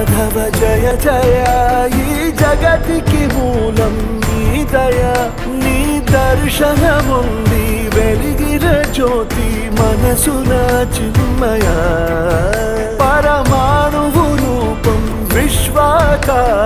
మాధవ జయ జయ ఈ జగతికి మూలం నీ దయ నీ దర్శనముంది వెలిగిన జ్యోతి మనసున చిన్మయ పరమాణువు రూపం విశ్వాకార